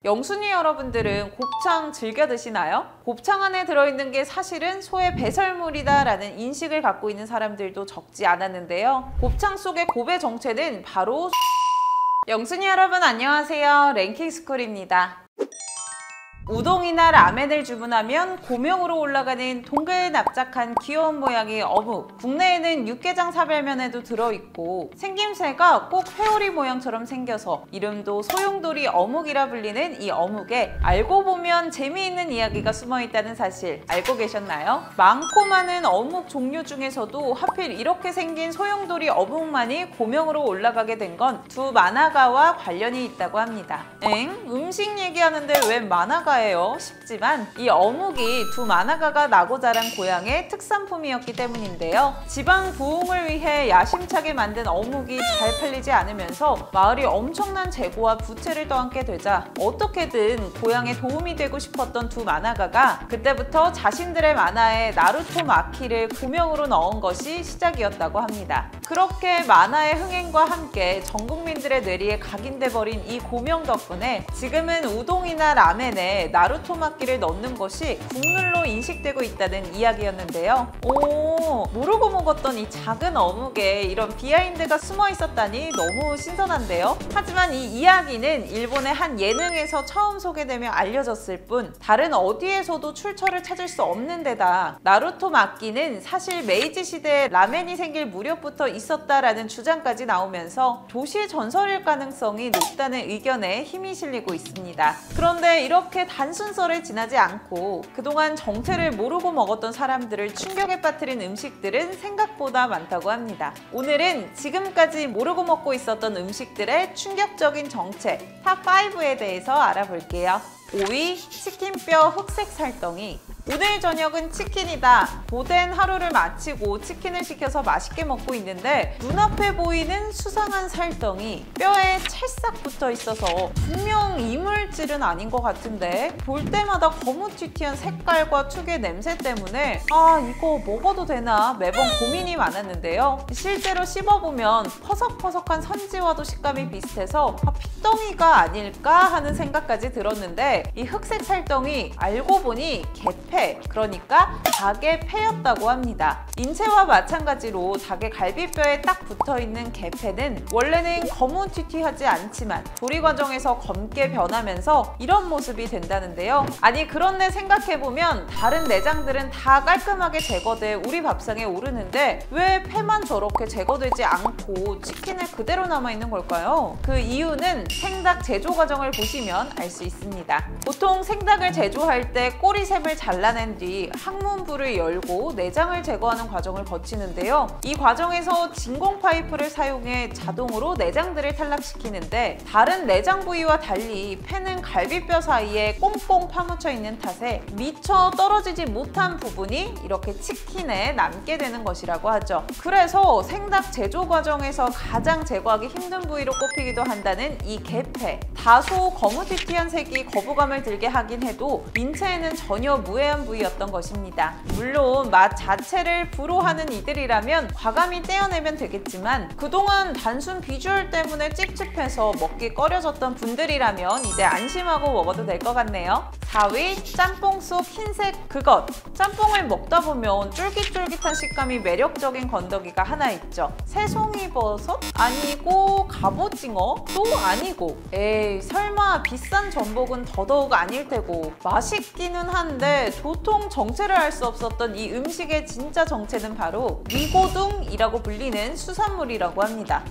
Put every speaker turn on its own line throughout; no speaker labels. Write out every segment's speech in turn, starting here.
영순이 여러분들은 곱창 즐겨 드시나요? 곱창 안에 들어있는 게 사실은 소의 배설물이다 라는 인식을 갖고 있는 사람들도 적지 않았는데요. 곱창 속의 곱의 정체는 바로 영순이 여러분 안녕하세요. 랭킹스쿨입니다. 우동이나 라멘을 주문하면 고명으로 올라가는 동글 납작한 귀여운 모양의 어묵. 국내에는 육개장 사발면에도 들어있고 생김새가 꼭 회오리 모양처럼 생겨서 이름도 소용돌이 어묵이라 불리는 이 어묵에 알고 보면 재미있는 이야기가 숨어있다는 사실 알고 계셨나요? 많고 많은 어묵 종류 중에서도 하필 이렇게 생긴 소용돌이 어묵만이 고명으로 올라가게 된 건 두 만화가와 관련이 있다고 합니다. 음식 얘기하는데 웬 만화가 싶지만 이 어묵이 두 만화가가 나고 자란 고향의 특산품이었기 때문인데요. 지방 부흥을 위해 야심차게 만든 어묵이 잘 팔리지 않으면서 마을이 엄청난 재고와 부채를 떠안게 되자 어떻게든 고향에 도움이 되고 싶었던 두 만화가가 그때부터 자신들의 만화에 나루토 마키를 고명으로 넣은 것이 시작이었다고 합니다. 그렇게 만화의 흥행과 함께 전 국민들의 뇌리에 각인돼 버린 이 고명 덕분에 지금은 우동이나 라멘에 나루토 마키를 넣는 것이 국룰로 인식되고 있다는 이야기였는데요. 모르고 먹었던 이 작은 어묵에 이런 비하인드가 숨어 있었다니 너무 신선한데요. 하지만 이 이야기는 일본의 한 예능에서 처음 소개되며 알려졌을 뿐 다른 어디에서도 출처를 찾을 수 없는 데다 나루토 마키는 사실 메이지 시대에 라멘이 생길 무렵부터 있었다라는 주장까지 나오면서 도시 전설일 가능성이 높다는 의견에 힘이 실리고 있습니다. 그런데 이렇게 단순설에 지나지 않고 그동안 정체를 모르고 먹었던 사람들을 충격에 빠뜨린 음식들은 생각보다 많다고 합니다. 오늘은 지금까지 모르고 먹고 있었던 음식들의 충격적인 정체 탑5에 대해서 알아볼게요. 5위 치킨뼈 흑색 살덩이. 오늘 저녁은 치킨이다. 고된 하루를 마치고 치킨을 시켜서 맛있게 먹고 있는데 눈앞에 보이는 수상한 살덩이 뼈에 찰싹 붙어 있어서 분명 이물질은 아닌 것 같은데 볼 때마다 거무튀튀한 색깔과 특유의 냄새 때문에 이거 먹어도 되나 매번 고민이 많았는데요. 실제로 씹어보면 퍼석퍼석한 선지와도 식감이 비슷해서 핏덩이가 아닐까 하는 생각까지 들었는데 이 흑색 살덩이 알고 보니 게페, 그러니까 닭의 폐였다고 합니다. 인체와 마찬가지로 닭의 갈비뼈에 딱 붙어있는 게페는 원래는 거무튀튀하지 않지만 조리 과정에서 검게 변하면서 이런 모습이 된다는데요. 아니 그런데 생각해보면 다른 내장들은 다 깔끔하게 제거돼 우리 밥상에 오르는데 왜 폐만 저렇게 제거되지 않고 치킨에 그대로 남아있는 걸까요? 그 이유는 생닭 제조 과정을 보시면 알 수 있습니다. 보통 생닭을 제조할 때 꼬리샘을 잘라낸 뒤 항문부를 열고 내장을 제거하는 과정을 거치는데요. 이 과정에서 진공 파이프를 사용해 자동으로 내장들을 탈락시키는데 다른 내장 부위와 달리 폐는 갈비뼈 사이에 꽁꽁 파묻혀 있는 탓에 미처 떨어지지 못한 부분이 이렇게 치킨에 남게 되는 것이라고 하죠. 그래서 생닭 제조 과정에서 가장 제거하기 힘든 부위로 꼽히기도 한다는 이 게페. 다소 거무튀튀한 색이 거부감을 들게 하긴 해도 인체에는 전혀 무해한 부위였던 것입니다. 물론 맛 자체를 불호하는 이들이라면 과감히 떼어내면 되겠지만 그동안 단순 비주얼 때문에 찝찝해서 먹기 꺼려졌던 분들이라면 이제 안심하고 먹어도 될 것 같네요. 4위 짬뽕 속 흰색 그것. 짬뽕을 먹다 보면 쫄깃쫄깃한 식감이 매력적인 건더기가 하나 있죠. 새송이버섯? 아니고 갑오징어? 또 아니고 에이 설마 비싼 전복은 더더욱 아닐 테고 맛있기는 한데 도통 정체를 알 수 없었던 이 음식의 진짜 정체는 바로 위고둥이라고 불리는 수산물이라고 합니다.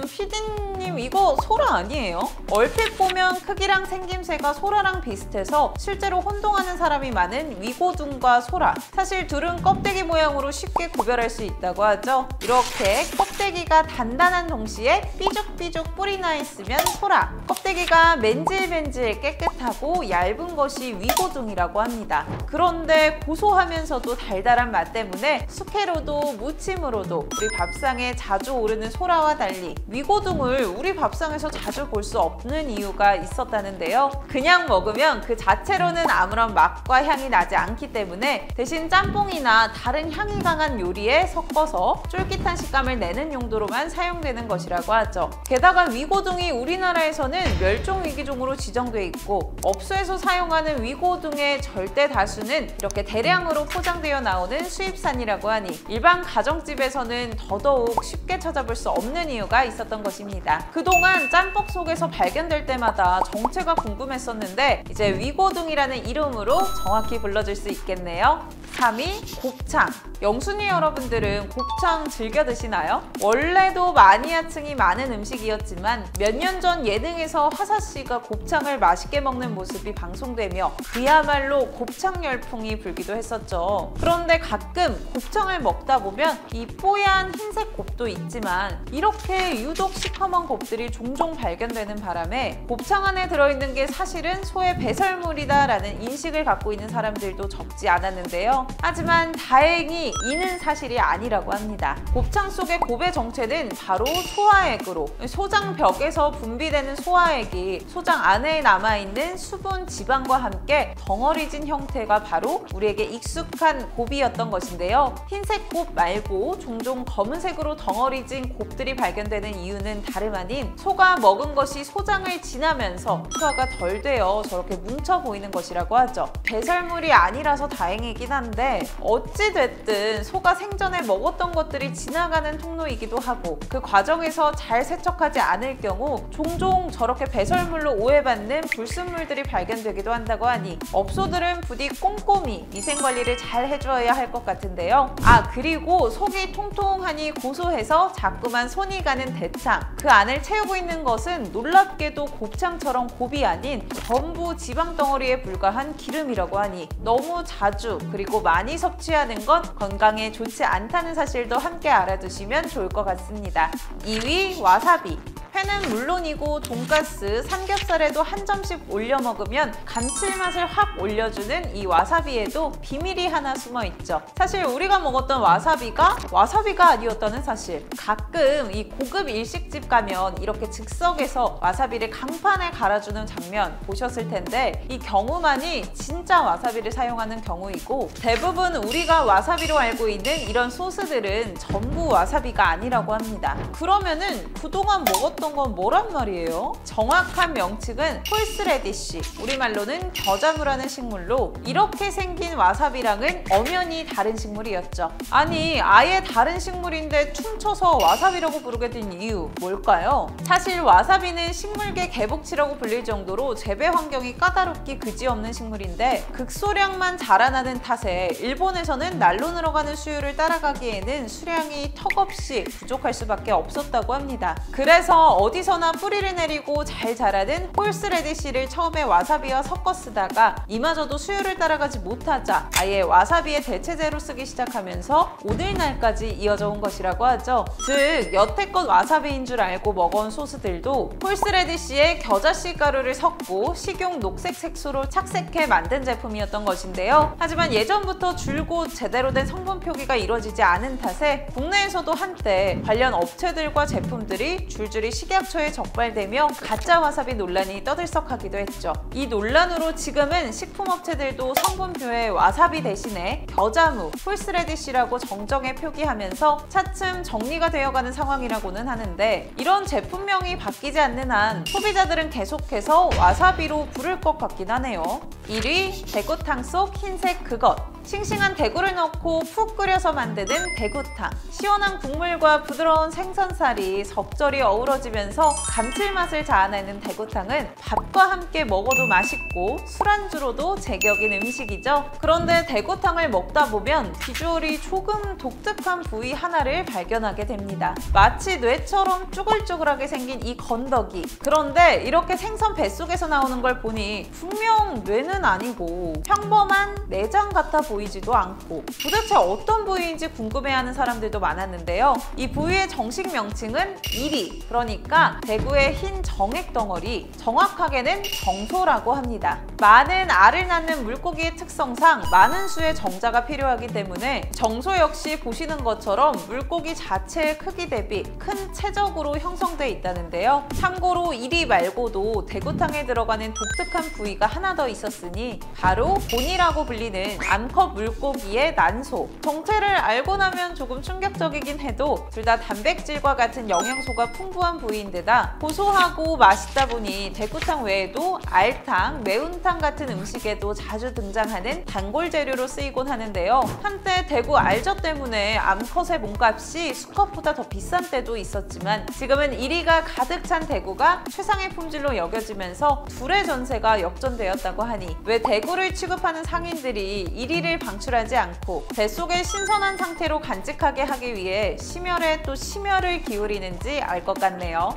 피디님 이거 소라 아니에요? 얼핏 보면 크기랑 생김새가 소라랑 비슷해서 실제로 혼동하는 사람이 많은 위고둥과 소라. 사실 둘은 껍데기 모양으로 쉽게 구별할 수 있다고 하죠. 이렇게 껍데기가 단단한 동시에 삐죽삐죽 뿔이 나 있으면 소라. 껍데기가 맨질맨질 깨끗하고 얇은 것이 위고둥이라고 합니다. 그런데 고소하면서도 달달한 맛 때문에 숙회로도 무침으로도 우리 밥상에 자주 오르는 소라와 달리 위고둥을 우리 밥상에서 자주 볼 수 없는 이유가 있었다는데요. 그냥 먹으면 그 자체로는 아무런 맛과 향이 나지 않기 때문에 대신 짬뽕이나 다른 향이 강한 요리에 섞어서 쫄깃한 식감을 내는 용도로만 사용되는 것이라고 하죠. 게다가 위고등이 우리나라에서는 멸종위기종으로 지정돼 있고 업소에서 사용하는 위고등의 절대 다수는 이렇게 대량으로 포장되어 나오는 수입산이라고 하니 일반 가정집에서는 더더욱 쉽게 찾아볼 수 없는 이유가 있었던 것입니다. 그동안 짬뽕 속에서 발견될 때마다 정체가 궁금했었는데 이제 위고등이라는 이름으로 정확히 불러줄 수 있겠네요. 3위 곱창. 영순이 여러분들은 곱창 즐겨 드시나요? 원래도 마니아층이 많은 음식이었지만 몇 년 전 예능에서 화사씨가 곱창을 맛있게 먹는 모습이 방송되며 그야말로 곱창 열풍이 불기도 했었죠. 그런데 가끔 곱창을 먹다 보면 이 뽀얀 흰색 곱도 있지만 이렇게 유독 시커먼 곱들이 종종 발견되는 바람에 곱창 안에 들어있는 게 사실은 소의 배설물이다 라는 인식을 갖고 있는 사람들도 적지 않았는데요. 하지만 다행히 이는 사실이 아니라고 합니다. 곱창 속의 곱의 정체는 바로 소화액으로 소장벽에서 분비되는 소화액이 소장 안에 남아있는 수분 지방과 함께 덩어리진 형태가 바로 우리에게 익숙한 곱이었던 것인데요. 흰색 곱 말고 종종 검은색으로 덩어리진 곱들이 발견되는 이유는 다름 아닌 소가 먹은 것이 소장을 지나면서 소화가 덜 되어 저렇게 뭉쳐 보이는 것이라고 하죠. 배설물이 아니라서 다행이긴 한데 어찌됐든 소가 생전에 먹었던 것들이 지나가는 통로이기도 하고 그 과정에서 잘 세척하지 않을 경우 종종 저렇게 배설물로 오해받는 불순물들이 발견되기도 한다고 하니 업소들은 부디 꼼꼼히 위생관리를 잘 해줘야 할 것 같은데요. 그리고 속이 통통하니 고소해서 자꾸만 손이 가는 대창, 그 안을 채우고 있는 것은 놀랍게도 곱창처럼 곱이 아닌 전부 지방 덩어리에 불과한 기름이라고 하니 너무 자주 그리고 많이 섭취하는 건 건강에 좋지 않다는 사실도 함께 알아두시면 좋을 것 같습니다. 2위 와사비. 회는 물론이고 돈가스, 삼겹살에도 한 점씩 올려 먹으면 감칠맛을 확 올려주는 이 와사비에도 비밀이 하나 숨어 있죠. 사실 우리가 먹었던 와사비가 아니었다는 사실. 가끔 이 고급 일식집 가면 이렇게 즉석에서 와사비를 강판에 갈아주는 장면 보셨을 텐데 이 경우만이 진짜 와사비를 사용하는 경우이고 대부분 우리가 와사비로 알고 있는 이런 소스들은 전부 와사비가 아니라고 합니다. 그러면은 그동안 먹었던 건 뭐란 말이에요? 정확한 명칭은 홀스레디쉬, 우리말로는 겨자무라는 식물로 이렇게 생긴 와사비랑은 엄연히 다른 식물이었죠. 아니 아예 다른 식물인데 퉁쳐서 와사비라고 부르게 된 이유 뭘까요? 사실 와사비는 식물계 개복치라고 불릴 정도로 재배 환경이 까다롭기 그지없는 식물인데 극소량만 자라나는 탓에 일본에서는 날로 늘어가는 수요를 따라가기에는 수량이 턱없이 부족할 수밖에 없었다고 합니다. 그래서 어디서나 뿌리를 내리고 잘 자라는 홀스레디쉬를 처음에 와사비와 섞어 쓰다가 이마저도 수요를 따라가지 못하자 아예 와사비의 대체제로 쓰기 시작하면서 오늘날까지 이어져 온 것이라고 하죠. 즉 여태껏 와사비인 줄 알고 먹어온 소스들도 홀스레디쉬에 겨자씨 가루를 섞고 식용 녹색 색소로 착색해 만든 제품이었던 것인데요. 하지만 예전부터 줄곧 제대로 된 성분 표기가 이루어지지 않은 탓에 국내에서도 한때 관련 업체들과 제품들이 줄줄이 식약처에 적발되며 가짜 와사비 논란이 떠들썩하기도 했죠. 이 논란으로 지금은 식품업체들도 성분표에 와사비 대신에 겨자무, 홀스레디쉬라고 정정해 표기하면서 차츰 정리가 되어가는 상황이라고는 하는데 이런 제품명이 바뀌지 않는 한 소비자들은 계속해서 와사비로 부를 것 같긴 하네요. 1위 대구탕 속 흰색 그것. 싱싱한 대구를 넣고 푹 끓여서 만드는 대구탕. 시원한 국물과 부드러운 생선살이 적절히 어우러지면서 감칠맛을 자아내는 대구탕은 밥과 함께 먹어도 맛있고 술안주로도 제격인 음식이죠. 그런데 대구탕을 먹다 보면 비주얼이 조금 독특한 부위 하나를 발견하게 됩니다. 마치 뇌처럼 쭈글쭈글하게 생긴 이 건더기. 그런데 이렇게 생선 뱃속에서 나오는 걸 보니 분명 뇌는 아니고 평범한 내장 같아 보이지도 않고 도대체 어떤 부위인지 궁금해하는 사람들도 많았는데요. 이 부위의 정식 명칭은 이리, 그러니까 대구의 흰 정액 덩어리, 정확하게는 정소라고 합니다. 많은 알을 낳는 물고기의 특성상 많은 수의 정자가 필요하기 때문에 정소 역시 보시는 것처럼 물고기 자체의 크기 대비 큰 체적으로 형성돼 있다는데요. 참고로 이리 말고도 대구탕에 들어가는 독특한 부위가 하나 더 있었으니 바로 본이라고 불리는 암컷 물고기의 난소. 정체를 알고 나면 조금 충격적이긴 해도 둘 다 단백질과 같은 영양소가 풍부한 부위인데다 고소하고 맛있다 보니 대구탕 외에도 알탕, 매운탕 같은 음식에도 자주 등장하는 단골 재료로 쓰이곤 하는데요. 한때 대구 알젓 때문에 암컷의 몸값이 수컷보다 더 비싼 때도 있었지만 지금은 이리가 가득 찬 대구가 최상의 품질로 여겨지면서 둘의 전세가 역전되었다고 하니 왜 대구를 취급하는 상인들이 이리를 방출하지 않고 뱃속에 신선한 상태로 간직하게 하기 위해 심혈에 또 심혈을 기울이는지 알 것 같네요.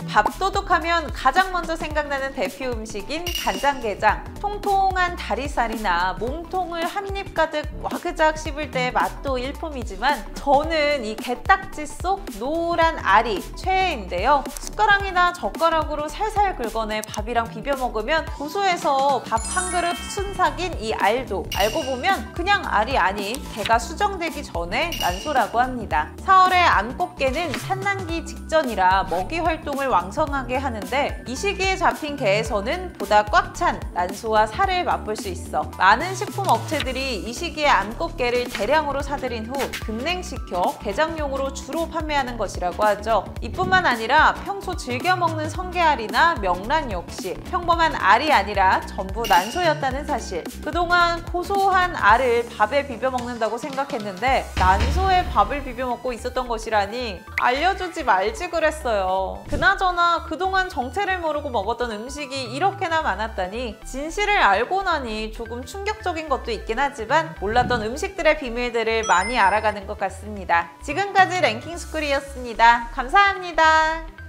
밥도둑하면 가장 먼저 생각나는 대표 음식인 간장게장. 통통한 다리살이나 몸통을 한 입 가득 와그작 씹을 때의 맛도 일품이지만 저는 이 게딱지 속 노란 알이 최애인데요. 숟가락이나 젓가락으로 살살 긁어내 밥이랑 비벼 먹으면 고소해서 밥 한 그릇 순삭인 이 알도 알고 보면 그냥 알이 아닌 개가 수정되기 전에 난소라고 합니다. 4월에 암꽃게는 산란기 직전이라 먹이 활동을 왕성하게 하는데 이 시기에 잡힌 개에서는 보다 꽉 찬 난소와 살을 맛볼 수 있어 많은 식품 업체들이 이 시기에 암꽃게를 대량으로 사들인 후 급냉시켜 게장용으로 주로 판매하는 것이라고 하죠. 이뿐만 아니라 평소 즐겨 먹는 성게알이나 명란 역시 평범한 알이 아니라 전부 난소였다는 사실. 그동안 고소한 알을 밥에 비벼 먹는다고 생각했는데 난소에 밥을 비벼 먹고 있었던 것이라니 알려주지 말지 그랬어요. 그나저나 그동안 정체를 모르고 먹었던 음식이 이렇게나 많았다니 진실을 알고 나니 조금 충격적인 것도 있긴 하지만 몰랐던 음식들의 비밀들을 많이 알아가는 것 같습니다. 지금까지 랭킹스쿨이었습니다. 감사합니다.